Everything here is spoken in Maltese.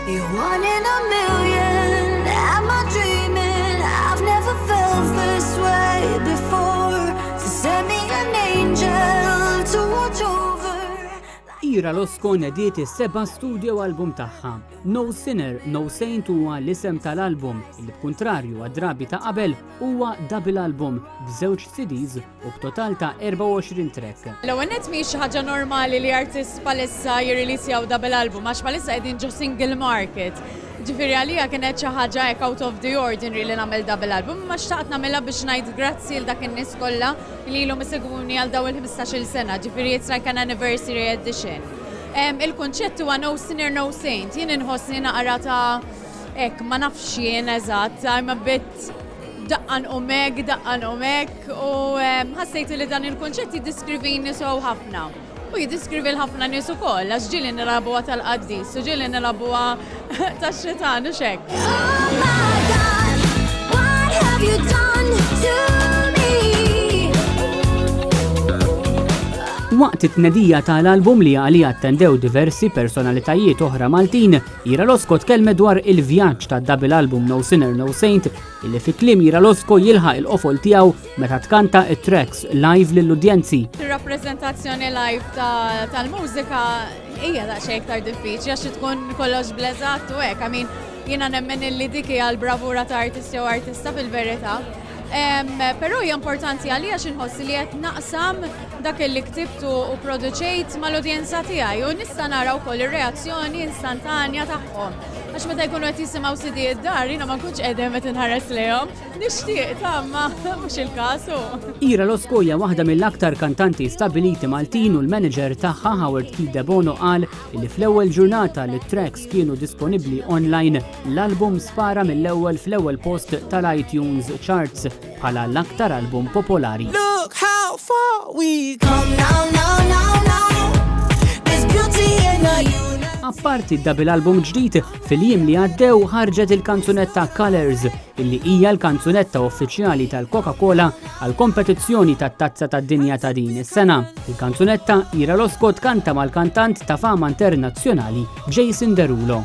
You're one in a million. Am I dreaming? I've never felt this way before. So send me an angel to watch over. Ira Losko nediet is-seba' studio album tagħha. No Sinner, No Saint huwa l-isem tal-album, li b'kuntrarju għad-drabi ta' qabel huwa double album b'żewġ CDs u b'total ta' 24 track. L-ewwel nett mhix xi ħaġa normali li artist palissa jirrilisjaw double album għax palissa qegħdin ġo single market. Ġifieri għalija kienet xi ħaġa hekk out of the ordinary li nagħmel double album, ma xtaqt nagħmilha biex ngħid grazzi l dak in-nies kollha li ilhom isegwuni għal dawn il-15-il sena, ġifieri it's like an anniversary edition. Il-kunċett huwa No Sinner, No Saint. Jien inħossni naqra ta' hekk ma nafx jien eżatt, I'm a bit daqqan u mek u ħassejt li dan il-kunċett jiddiskrivini sew ħafna. U jiddiskrivi l-ħafna nies ukoll għax ġieli nilagħbuha tal-qaddis u ġieli nilagħbuha tax-xitan u xekk. Oh my God, what have you done to me? Waqt it-tnedija tal-album li għalija attendew diversi personalitajiet oħra Maltin, Ira Losko tkellmet dwar il-vjaġġ tad-double album No Sinner, No Saint, illi fi kliem Ira Losko jilħaq il-qofol tiegħu meta tkanta it-tracks live lill-udjenzi. Ir-rappreżentazzjoni live tal-mużika hija daqsxejn iktar diffiċli għax tkun kollox bleżat u hekk. Jiena nemmen illi dik hija l-bravura ta' artisti jew artista fil-verità. Però hija importanti għalija għax inħossi li qed naqsam dak li ktibtu u produċejt mal-udjenza tiegħi u nista' nara wkoll ir-reazzjoni instantanja tagħhom. Għax meta jkunu qed jisimgħu CD d-dar, jiena ma nkunx qegħdem qed inħares lejhom. Nixtieq ma mhux il-każ hu. Ira Losko hija waħda mill-aktar kantanti stabiliti Maltin u l-manager tagħha Howard Keith De Bono qal li fl-ewwel ġurnata li t-tracks kienu disponibbli online, l-album spara mill-ewwel fl-ewwel post tal-iTunes charts bħala l-aktar album popolari. Look how far we come now. There's beauty in the universe. Apparti d-double album ġdid, fil-jiem li għaddew ħarġet il-kanzunetta Colors, illi hija l-kanzunetta uffiċjali tal-Coca-Cola għal kompetizzjoni tat-tazza tad-dinja ta' din is-sena. Il-kanzunetta Ira Losko tkanta mal-kantant ta' fama internazzjonali Jason Derulo.